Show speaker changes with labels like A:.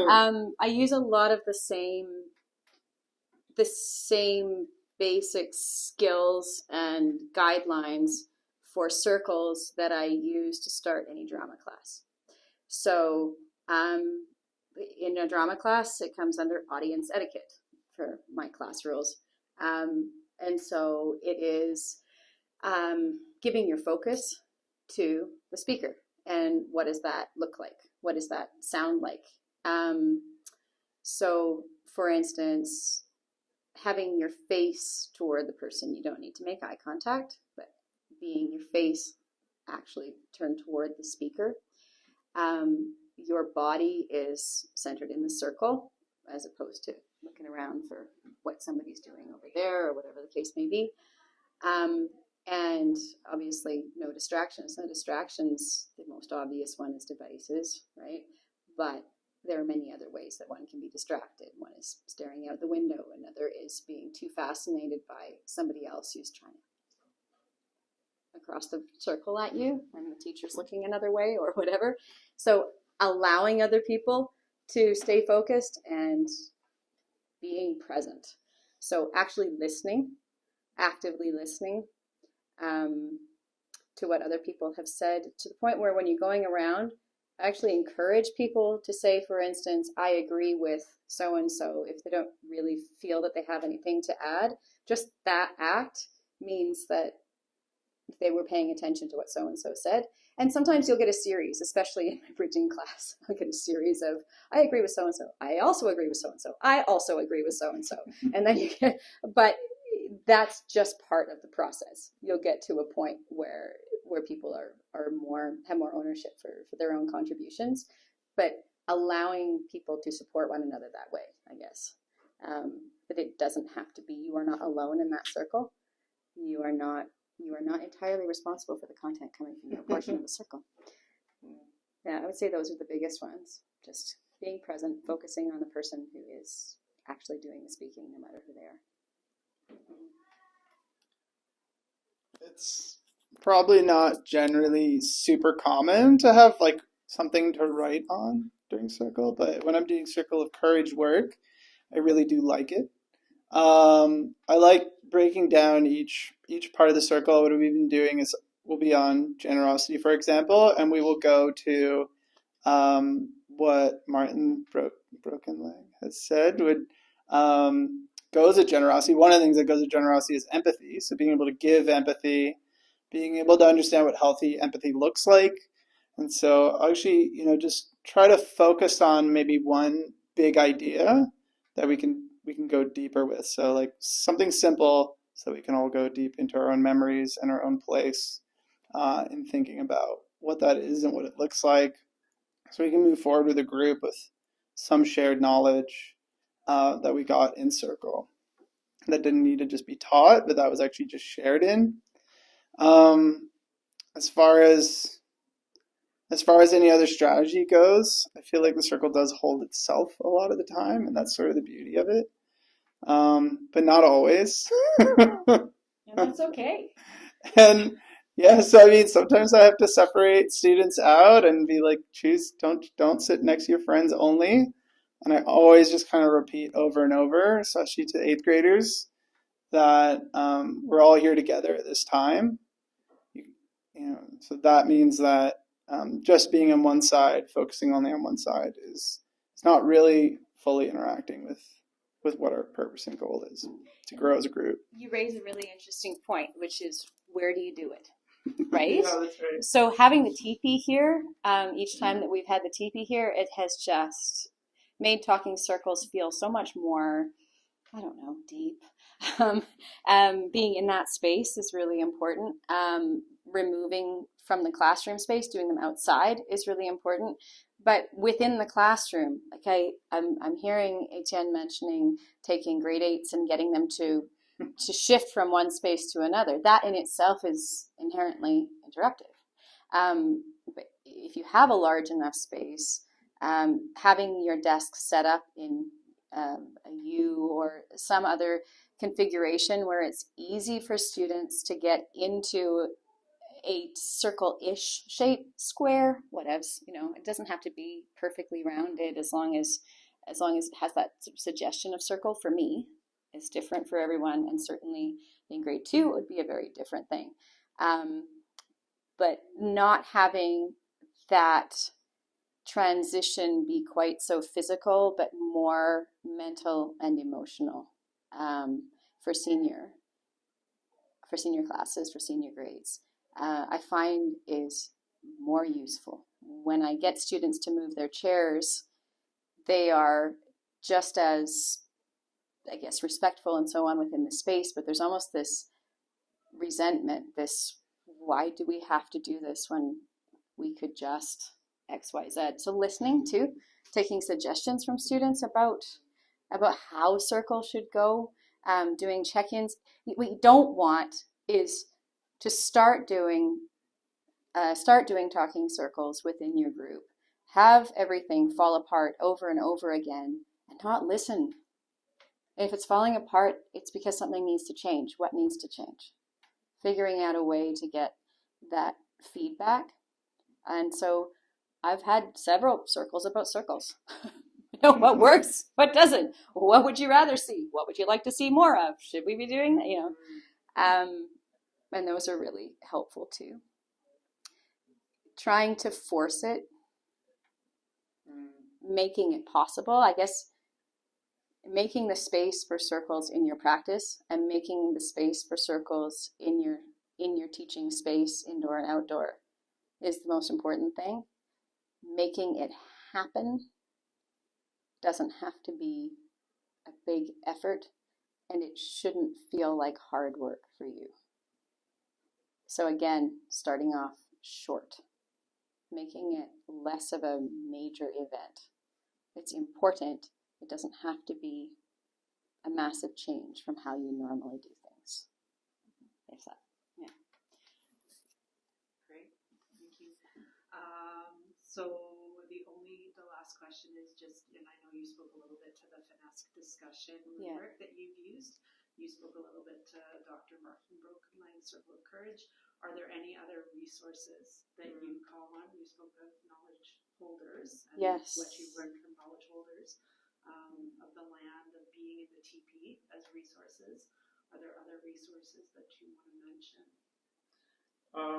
A: I use a lot of the same basic skills and guidelines for circles that I use to start any drama class. So in a drama class, it comes under audience etiquette for my class rules. And so it is giving your focus to the speaker. And what does that look like? What does that sound like? So, for instance, having your face toward the person, you don't need to make eye contact, but being your face actually turned toward the speaker. Your body is centered in the circle as opposed to looking around for what somebody's doing over there or whatever the case may be. And obviously no distractions. No distractions, the most obvious one is devices, right? But there are many other ways that one can be distracted. One is staring out the window. Another is being too fascinated by somebody else who's trying to across the circle at you and the teacher's looking another way or whatever. So allowing other people to stay focused and being present. So actually listening, actively listening to what other people have said, to the point where when you're going around, I actually encourage people to say, for instance, I agree with so-and-so if they don't really feel that they have anything to add. Just that act means that they were paying attention to what so-and-so said. And sometimes you'll get a series, especially in my bridging class. I'll get a series of, I agree with so-and-so. I also agree with so-and-so. I also agree with so-and-so. And then you get, but that's just part of the process. You'll get to a point where people have more ownership for their own contributions, but allowing people to support one another that way, I guess. But it doesn't have to be, you are not alone in that circle. You are not entirely responsible for the content coming from your portion of the circle. Yeah, I would say those are the biggest ones. Just being present, focusing on the person who is actually doing the speaking, no matter who they are.
B: It's probably not generally super common to have like something to write on during circle, but when I'm doing circle of courage work, I really do like it. I like breaking down each part of the circle. What we've been doing is we'll be on generosity, for example, and we will go to what Martin Broken Leg has said would goes with generosity. One of the things that goes with generosity is empathy. So being able to give empathy, being able to understand what healthy empathy looks like. And so actually, just try to focus on maybe one big idea that we can go deeper with. So like something simple so we can all go deep into our own memories and our own place in thinking about what that is and what it looks like. So we can move forward with a group with some shared knowledge that we got in circle that didn't need to just be taught, but that was actually just shared in. As far as any other strategy goes, I feel like the circle does hold itself a lot of the time, and that's sort of the beauty of it. But not always.
A: And that's okay.
B: And yeah, so I mean, sometimes I have to separate students out and be like, don't sit next to your friends only. And I always just kind of repeat over and over, especially to 8th graders, that we're all here together at this time. So that means that just being on one side, focusing only on one side, it's not really fully interacting with what our purpose and goal is, to grow as a group.
A: You raise a really interesting point, which is, where do you do it? Right?
B: Yeah, that's right.
A: So having the teepee here, each time that we've had the teepee here, it has just made talking circles feel so much more, I don't know, deep. Being in that space is really important. Removing from the classroom space, doing them outside is really important. But within the classroom, like I'm hearing Etienne mentioning taking grade 8s and getting them to shift from one space to another. That in itself is inherently interactive. But if you have a large enough space, having your desk set up in a U or some other configuration where it's easy for students to get into a circle-ish shape, square, whatevs, it doesn't have to be perfectly rounded as long as it has that suggestion of circle. For me, it's different for everyone, and certainly in grade 2 it would be a very different thing. But not having that transition be quite so physical, but more mental and emotional, for senior classes, for senior grades, I find is more useful. When I get students to move their chairs, they are just as, I guess, respectful and so on within the space, but there's almost this resentment, this, why do we have to do this when we could just X, Y, Z? So listening to, taking suggestions from students about how circle should go, doing check-ins. What you don't want is to start doing talking circles within your group, have everything fall apart over and over again, and not listen. If it's falling apart, it's because something needs to change. What needs to change? Figuring out a way to get that feedback. And so I've had several circles about circles. What works, what doesn't, what would you rather see, what would you like to see more of, should we be doing that, and those are really helpful too. Trying to force it, making it possible, I guess, making the space for circles in your practice and making the space for circles in your teaching space, indoor and outdoor, is the most important thing. Making it happen doesn't have to be a big effort, and it shouldn't feel like hard work for you. So again, starting off short, making it less of a major event. It's important. It doesn't have to be a massive change from how you normally do things. If that, yeah.
C: Great, thank you. So the last question is just, and I know you spoke a little bit to the finesse discussion rubric that you've used. You spoke a little bit to Dr. Martin Brokenline's Circle of Courage. Are there any other resources that you call on? You spoke of knowledge holders and what you've learned from knowledge holders, of the land, of being in the TP as resources. Are there other resources that you want to mention?